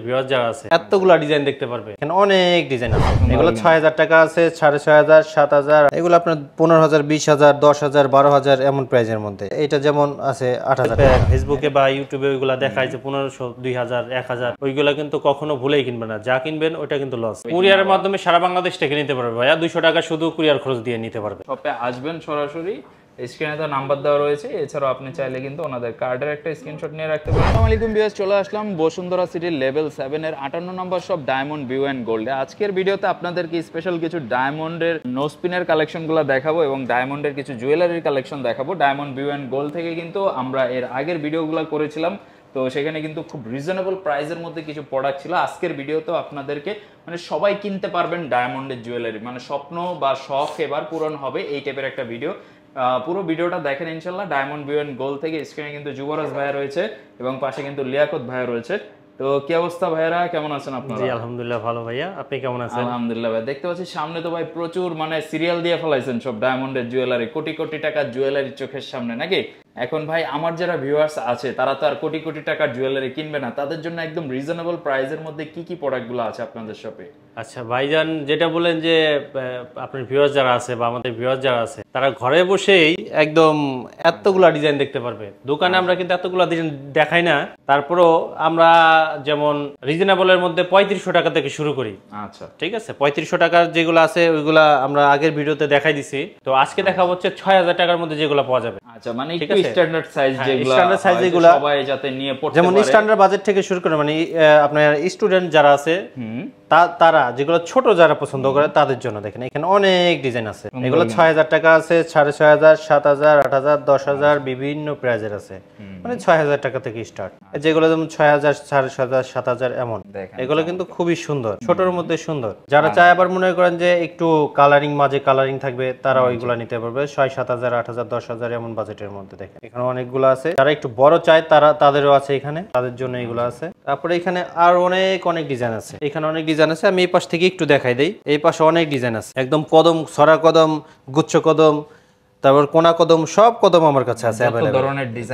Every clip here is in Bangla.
ভিউয়ার যারা আছে এতগুলা ডিজাইন দেখতে পারবে। এখানে অনেক ডিজাইন আছে। এগুলো 6000 টাকা আছে, 6500, 7000, এগুলো আপনার 15000, 20000, 10000, 12000 এমন প্রাইজের মধ্যে। এটা যেমন আছে 8000 টাকা। ফেসবুকে বা ইউটিউবে ওইগুলা দেখায় যে 1500, 2000, 1000, ওইগুলা কিন্তু কখনো ভুলেই কিনবে না। যা কিনবেন ওটা কিন্তু লস। কুরিয়ারের মাধ্যমে সারা বাংলাদেশ থেকে নিতে পারবে ভাইয়া, 200 টাকা শুধু কুরিয়ার খরচ দিয়ে নিতে পারবে। শপে আসবেন সরাসরি, স্ক্রিনে তো নাম্বার দেওয়া রয়েছে। এছাড়াও আপনি চাইলে কিন্তু ওনাদের কার্ডের একটা স্ক্রিনশট নিয়ে রাখতে পারেন। আসসালামু আলাইকুম ভিউয়ার্স, চলে আসলাম বসুন্ধরা সিটির লেভেল 7 এর 58 নম্বর শপ ডায়মন্ড ভিউ অ্যান্ড গোল্ডে। আজকের ভিডিওতে আপনাদেরকে স্পেশাল কিছু ডায়মন্ডের নো স্পিনের কালেকশনগুলো দেখাবো এবং ডায়মন্ডের কিছু জুয়েলারির কালেকশন দেখাবো। ডায়মন্ড ভিউ অ্যান্ড গোল্ড থেকে কিন্তু আমরা এর আগের ভিডিওগুলো করেছিলাম, তো সেখানে কিন্তু খুব রিজনেবল প্রাইসের মধ্যে কিছু প্রোডাক্ট ছিল। আজকের ভিডিওতেও আপনাদেরকে মানে সবাই কিনতে পারবেন ডায়মন্ডের জুয়েলারি, মানে স্বপ্ন বা শখ এবার পূরণ হবে এই টাইপের একটা ভিডিও। পুরো ভিডিওটা দেখেন ইনশাল্লাহ। ডায়মন্ড ভিউ অ্যান্ড গোল্ড থেকে স্ক্রিনে কিন্তু যুবরাজ ভাইয়া রয়েছে এবং পাশে কিন্তু লিয়াকত ভাইয়া রয়েছে। তো কি অবস্থা ভাইয়ারা, কেমন আছেন আপনারা? জি আলহামদুলিল্লাহ ভালো ভাইয়া, আপনি কেমন আছেন? আলহামদুলিল্লাহ ভাই, দেখতে পাচ্ছি সামনে তো ভাই প্রচুর মানে সিরিয়াল দিয়ে ফেলাইছেন সব ডায়মন্ডের জুয়েলারি, কোটি কোটি টাকার জুয়েলারি চোখের সামনে নাকি? এখন ভাই আমার যারা ভিউয়ার্স আছে তারা তো আর কোটি কোটি টাকার জুয়েলারি কিনবে না, তাদের জন্য একদম রিজনেবল প্রাইসের মধ্যে কি কি প্রোডাক্টগুলো আছে আপনাদের শপে? আচ্ছা ভাইজান, যেটা বলেন যে আপনার ভিউয়ার্স যারা আছে বা আমাদের ভিউয়ার্স যারা আছে তারা ঘরে বসেই একদম এতগুলা ডিজাইন দেখতে পারবে। দোকানে আমরা কিন্তু এতগুলা ডিজাইন দেখাই না, তারপরেও আমরা যেমন রিজনেবলের মধ্যে 3500 টাকা থেকে শুরু করি। আচ্ছা ঠিক আছে, 3500 টাকার যেগুলো আছে ওইগুলা আমরা আগের ভিডিওতে দেখাই দিছি। তো আজকে দেখা হচ্ছে 6000 টাকার মধ্যে যেগুলো পাওয়া যাবে। আচ্ছা, মানে একটু স্ট্যান্ডার্ড সাইজ যেগুলো, স্ট্যান্ডার্ড সাইজ যেগুলো সবাই যাতে নিয়ে পড়তে যেমন পারে, স্ট্যান্ডার্ড বাজেট থেকে শুরু করে, মানে আপনার স্টুডেন্ট যারা আছে তারা যেগুলো ছোট যারা পছন্দ করে তাদের জন্য দেখেন এখানে অনেক ডিজাইন আছে। এগুলো 6000 টাকা আছে, 6500, 7000, 8000, 10000 বিভিন্ন প্রাইজের আছে, মানে 6000 টাকা থেকে স্টার্ট। যেগুলো যেমন 6000, 6500, 7000 এমন, এগুলো কিন্তু খুবই সুন্দর, ছোটর মধ্যে সুন্দর। যারা চায় আবার মনে করেন যে একটু কালারিং, মাঝে কালারিং থাকবে, তারা ওইগুলো নিতে পারবে 6, 7000, 8000, 10000 এমন বাজেটের মধ্যে। দেখেন এখানে অনেকগুলো আছে। যারা একটু বড় চায় তাদেরও আছে এখানে, তাদের জন্য এগুলো আছে। তারপরে এখানে আর অনেক ডিজাইন আছে। এখানে অনেক ডিজাইন আছে, আমি এই পাশ থেকে একটু দেখাই দেই। এই পাশে অনেক ডিজাইন আছে, একদম কদম, ছড়া কদম, গুচ্ছ কদম, তারপর কোনা কদম, সব কদম আমার কাছে আছে।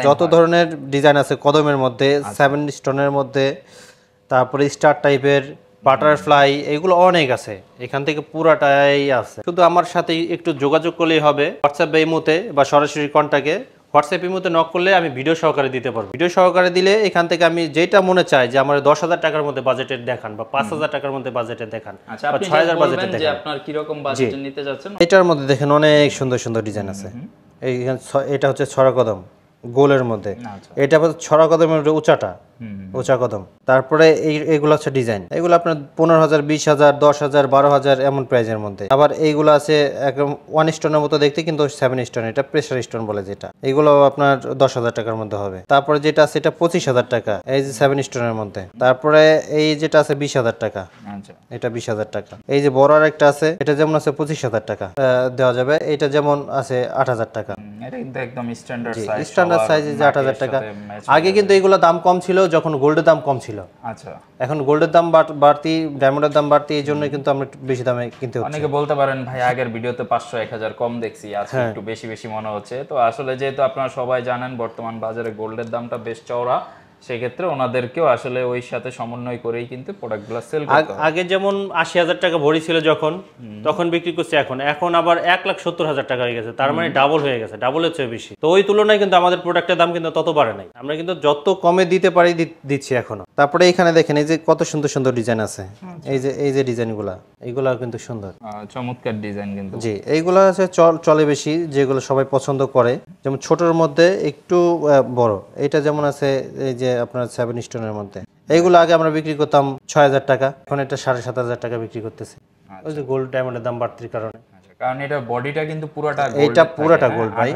যত ধরনের ডিজাইন আছে কদমের মধ্যে, 7 স্টোনের মধ্যে, তারপরে স্টার টাইপের, বাটারফ্লাই, এগুলো অনেক আছে। এখান থেকে পুরাটাই আছে। শুধু আমার সাথে একটু যোগাযোগ করলেই হবে, হোয়াটসঅ্যাপ ইমোতে বা সরাসরি কন্টাক্টে। হোয়াটসঅ্যাপ ইমোতে নক করলে আমি ভিডিও সহকারে দিতে পারবো। ভিডিও সহকারে দিলে এখান থেকে আমি যেটা মনে চাই যে আমার 10,000 টাকার মধ্যে বাজেটের দেখান বা 5000 টাকার মধ্যে বাজেটের দেখান বা 6000 বাজেটের দেখান, যে আপনার কি রকম বাজেট নিতে যাচ্ছেন। এটার মধ্যে দেখেন অনেক সুন্দর সুন্দর ডিজাইন আছে। এটা হচ্ছে ছড়া কদম গোলের মধ্যে, এটা হচ্ছে ছড়া কদমের উঁচা কদম। তারপরে এইগুলো হচ্ছে ডিজাইন, এগুলো আপনার 15000, 20000, 10000, 12000 এমন প্রাইজের মধ্যে। আবার এইগুলো আছে একদম 1 স্টোনের মতো দেখতে, কিন্তু 7 স্টোন, এটা প্রেসার স্টোন বলে যেটা, এগুলো আপনার 10000 টাকার মধ্যে হবে। তারপরে যেটা আছে এটা 25000 টাকা, এই যে 7 স্টোনের মধ্যে। তারপরে এই যেটা আছে 20000 টাকা, এটা 20000 টাকা। এই যে বড় আর একটা আছে, এটা যেমন আছে 25000 টাকা দেওয়া যাবে। এটা যেমন আছে 8000 টাকা। এটা কিন্তু একদম স্ট্যান্ডার্ড সাইজ, যে 8000 টাকা। আগে কিন্তু এগুলো দাম কম ছিল যখন গোল্ডের দাম কম ছিল। আচ্ছা, এখন গোল্ডের দাম বাড়তি, ডায়মন্ডের দাম বাড়তি, এই জন্য কিন্তু আমরা বেশি দামে কিনতে হচ্ছে। অনেকে বলতে পারেন ভাই আগের ভিডিওতে 500, 1000 কম দেখছি, আজকে একটু বেশি মনে হচ্ছে। তো আসলে যেহেতু আপনারা সবাই জানেন বর্তমান বাজারে গোল্ডের দামটা বেশ চওড়া, সেক্ষেত্রে ওনাদেরকেও আসলে ওই সাথে সমন্বয় করেই কিন্তু প্রোডাক্টগুলো সেল করতে হয়। আগে যেমন 80,000 টাকা ভরি ছিল তখন বিক্রি করছে, এখন আবার 1,70,000 টাকা হয়ে গেছে। তার মানে ডাবল হয়ে গেছে, ডাবলের চেয়ে বেশি। তো ওই তুলনায় কিন্তু আমাদের প্রোডাক্টের দাম কিন্তু তত বাড়ে নাই, আমরা কিন্তু যত কমে দিতে পারি দিচ্ছি এখনো। তারপরে এখানে দেখেন এই যে কত সুন্দর সুন্দর ডিজাইন আছে। এই যে ডিজাইনগুলা, এইগুলা কিন্তু সুন্দর, চমৎকার ডিজাইন কিন্তু। জি, এইগুলা আছে চলে বেশি, যেগুলো সবাই পছন্দ করে। যেমন ছোটর মধ্যে একটু বড়, এটা যেমন আছে এই যে আপনার 7 স্টোনের মধ্যে। এইগুলো আগে আমরা বিক্রি করতাম 6000 টাকা, এখন এটা 7500 টাকা বিক্রি করতেছি। ওই যে গোল্ড ডায়মন্ডের দাম বাড়তির কারণে, কারণ এটা বডিটা কিন্তু পুরোটা গোল্ড, এটা পুরোটা গোল্ড ভাই,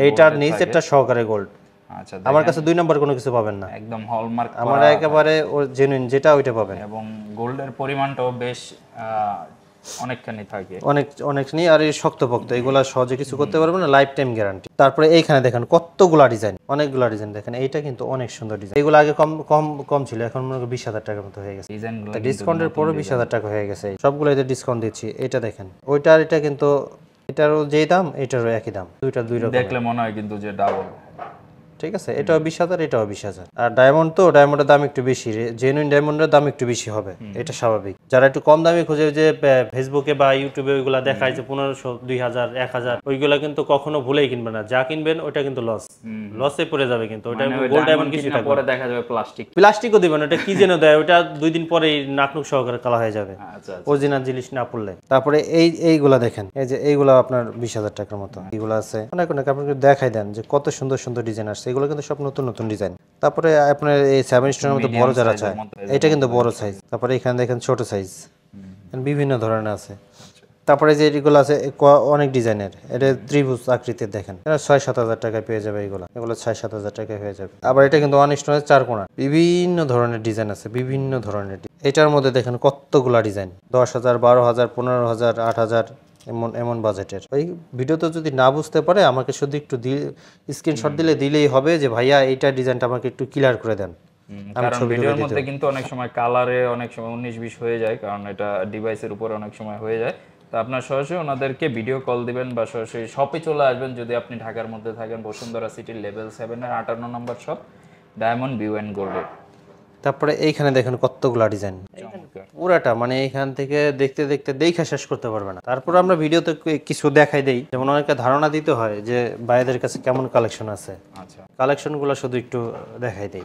এইটার নিচেরটা সহকারে গোল্ড। আচ্ছা, আমার কাছে 2 নাম্বার কোনো কিছু পাবেন না, একদম হলমার্ক, আমার একেবারে জেনুইন যেটা ওইটা পাবেন। এবং গোল্ডের পরিমাণটাও বেশ অনেকখানি থাকে, অনেক নেই। আর এই শক্তপোক্ত, এগুলা সহজে কিছু করতে পারবে না, লাইফ টাইম গ্যারান্টি। তারপরে এইখানে দেখেন কতগুলা ডিজাইন, অনেকগুলা ডিজাইন দেখেন। এইটা কিন্তু অনেক সুন্দর ডিজাইন। এগুলো আগে কম ছিল, এখন মনে করেন 20000 টাকার মতো হয়ে গেছে। ডিসকাউন্টের পরে 20000 টাকা হয়ে গেছে। সবগুলো এতে ডিসকাউন্ট দিচ্ছি। এটা দেখেন, ওইটার এটা কিন্তু এটারও যেই দাম, এটারও একই দাম, দুইটা দুই রকম। দেখলে মনে হয় কিন্তু যে ডাবল। ঠিক আছে, এটাও 20,000, এটাও 20,000। আর ডায়মন্ড তো ডায়মন্ডের দাম একটু বেশি, জেনুইন ডায়মন্ডের দাম একটু বেশি হবে, এটা স্বাভাবিক। যারা একটু কম দামে খুঁজে, যে ফেসবুকে বা ইউটিউবে ওইগুলা দেখায় যে 1500, 2000, 1000, ওইগুলা কিন্তু কখনো ভুলেই কিনবে না। যা কিনবেন ওইটা কিন্তু লসে পড়ে যাবে, কিন্তু ওটা গোল্ড ডায়মন্ড কিছু থাকবে পরে দেখা যাবে প্লাস্টিকও দিবেন, ওটা কি যেন দেয়, ওটা 2 দিন পরেই নাকনুক সহকারে কালা হয়ে যাবে আচ্ছা অরিজিনাল জিনিস না পড়লে। তারপরে এইগুলা দেখেন, এই যে এইগুলা আপনার 20,000 টাকার মতো এগুলো আছে, অনেক অনেক আপনাকে দেখাই দেন যে কত সুন্দর সুন্দর ডিজাইন আসছে, এগুলো কিন্তু সব নতুন নতুন ডিজাইন। তারপরে আপনার এই 7 স্টোনের মধ্যে বড় যারা চায়, এটা কিন্তু বড় সাইজ। তারপরে এখানে দেখেন ছোট সাইজ, বিভিন্ন ধরনের আছে। তারপরে যে এগুলো আছে অনেক ডিজাইনের, এটা ত্রিভুজ আকৃতির দেখেন, এটা 6-7 হাজার টাকায় পেয়ে যাবে। এগুলো 6-7 হাজার টাকায় হয়ে যাবে। আবার এটা কিন্তু 1 স্টোনের 4 কোণা, বিভিন্ন ধরনের ডিজাইন আছে, বিভিন্ন ধরনের। এটার মধ্যে দেখেন কতগুলা ডিজাইন, 10,000, 12,000, 15,000, 8,000, এমন বাজেটের। ওই ভিডিওতে যদি না বুঝতে পারে আমাকে শুধু একটু স্ক্রিনশট দিলেই হবে যে ভাইয়া এইটা ডিজাইনটা আমাকে একটু ক্লিয়ার করে দেন। কারণ ভিডিওর মধ্যে কিন্তু অনেক সময় কালারে অনেক সময় 19-20 হয়ে যায়, কারণ এটা ডিভাইসের উপরে অনেক সময় হয়ে যায়। তো আপনার সরাসরি ওনাদেরকে ভিডিও কল দিবেন বা সরাসরি শপে চলে আসবেন যদি আপনি ঢাকার মধ্যে থাকেন, বসুন্ধরা সিটির লেভেল 7-এর 58 নম্বর শপ, ডায়মন্ড ভিউ অ্যান্ড গোল্ডের। তারপরে এইখানে দেখেন কতগুলা ডিজাইন, পুরাটা মানে এইখান থেকে দেখতে দেখতে দেখা শেষ করতে পারবে না। তারপর আমরা ভিডিওতে কিছু দেখাই দেই, যেমন অনেকে ধারণা দিতে হয় যে ভাইদের কাছে কেমন কালেকশন আছে। আচ্ছা, কালেকশনগুলো শুধু একটু দেখাই দেই।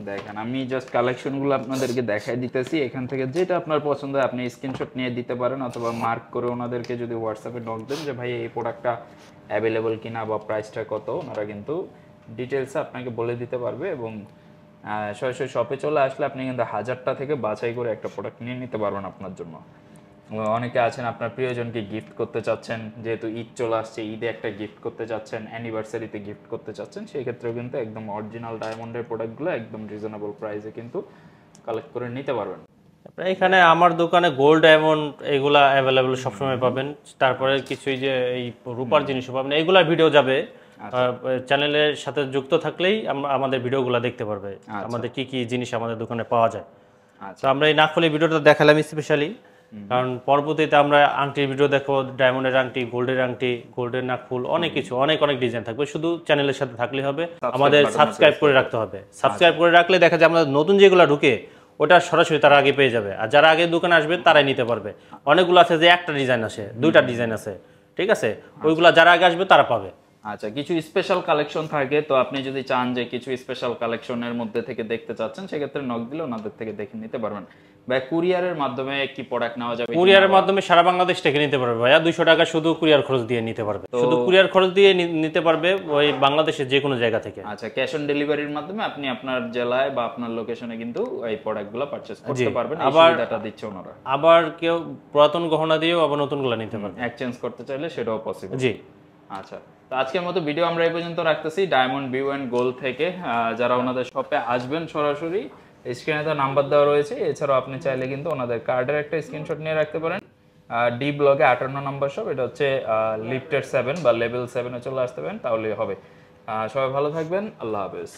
দেখেন আমি জাস্ট কালেকশনগুলো আপনাদেরকে দেখাই দিতেছি। এখান থেকে যেটা আপনার পছন্দ হয় আপনি স্ক্রিনশট নিয়ে দিতে পারেন, অথবা মার্ক করে ওনাদেরকে যদি হোয়াটসঅ্যাপে নক দেন যে ভাই এই প্রোডাক্টটা অ্যাভেলেবল কিনা বা প্রাইসটা কত, ওনারা কিন্তু ডিটেলসে আপনাকে বলে দিতে পারবে। এবং সরাসরি শপে চলে আসলে আপনি কিন্তু 1000টা থেকে বাছাই করে একটা প্রোডাক্ট নিয়ে নিতে পারবেন আপনার জন্য। অনেকে আছেন আপনার প্রিয়জনকে গিফট করতে চাচ্ছেন, যেহেতু ঈদ চলে আসছে, ঈদে একটা গিফট করতে চাচ্ছেন, অ্যানিভার্সারিতে গিফট করতে চাচ্ছেন, সেই ক্ষেত্রেও কিন্তু একদম অরিজিনাল ডায়মন্ডের প্রোডাক্টগুলো একদম রিজনেবল প্রাইসে কিন্তু কালেক্ট করে নিতে পারবেন। এখানে আমার দোকানে গোল্ড ডায়মন্ড এগুলা অ্যাভেলেবল সবসময় পাবেন। তারপরে কিছুই যে এই রূপার জিনিসও পাবেন, এইগুলার ভিডিও যাবে চ্যানেলের সাথে যুক্ত থাকলেই আমাদের ভিডিওগুলো দেখতে পারবে, আমাদের কি কি জিনিস আমাদের দোকানে পাওয়া যায়। তো আমরা এই নাকফুলি ভিডিওটা দেখালাম স্পেশালি, কারণ পরবর্তীতে আমরা আংটির ভিডিও দেখো, ডায়মন্ডের আংটি, গোল্ডের আংটি, গোল্ডের নাকফুল, অনেক কিছু অনেক ডিজাইন থাকবে। শুধু চ্যানেলের সাথে থাকলেই হবে, আমাদের সাবস্ক্রাইব করে রাখতে হবে। সাবস্ক্রাইব করে রাখলে দেখা যায় আমাদের নতুন যেগুলো ঢুকে ওটা সরাসরি তারা আগে পেয়ে যাবে, আর যারা আগে দোকানে আসবে তারাই নিতে পারবে। অনেকগুলো আছে যে একটা ডিজাইন আসে, 2টা ডিজাইন আছে, ঠিক আছে, ওইগুলা যারা আগে আসবে তারা পাবে। আচ্ছা, কিছু স্পেশাল কালেকশন থাকে, তো আপনি যদি চান যে কিছু স্পেশাল কালেকশনের মধ্যে থেকে দেখতে চাচ্ছেন, সেক্ষেত্রে নক দিলে ওনাদের থেকে দেখে নিতে পারবেন। ভাই কুরিয়ারের মাধ্যমে কি প্রোডাক্ট নেওয়া যাবে? কুরিয়ারের মাধ্যমে সারা বাংলাদেশ থেকে নিতে পারবে ভাইয়া, 200 টাকা শুধু কুরিয়ার খরচ দিয়ে নিতে পারবে, শুধু কুরিয়ার খরচ দিয়ে নিতে পারবে ওই বাংলাদেশের যে কোনো জায়গা থেকে। আচ্ছা, ক্যাশ অন ডেলিভারির মাধ্যমে আপনি আপনার জেলায় বা আপনার লোকেশনে কিন্তু এই প্রোডাক্টগুলো পারচেজ করতে পারবেন। এই সুবিধাটা দিচ্ছে ওনারা। আবার কেউ পুরাতন গহনা দিয়েও আবার নতুনগুলো নিতে পারবে, এক্সচেঞ্জ করতে চাইলে সেটাও পসিবল। জি। আচ্ছা, তো আজকের মতো ভিডিও আমরা এই পর্যন্ত রাখতেছি ডায়মন্ড ভিউ অ্যান্ড গোল্ড থেকে। যারা ওনাদের শপে আসবেন সরাসরি, স্ক্রিনে তো নাম্বার দেওয়া রয়েছে, এছাড়াও আপনি চাইলে কিন্তু ওনাদের কার্ডের একটা স্ক্রিনশট নিয়ে রাখতে পারেন। ডি ব্লকে 58 নম্বর শপ, এটা হচ্ছে লিফটেড 7 বা লেভেল 7-এ চলে আসতে পারেন, তাহলেই হবে। সবাই ভালো থাকবেন, আল্লাহ হাফেজ।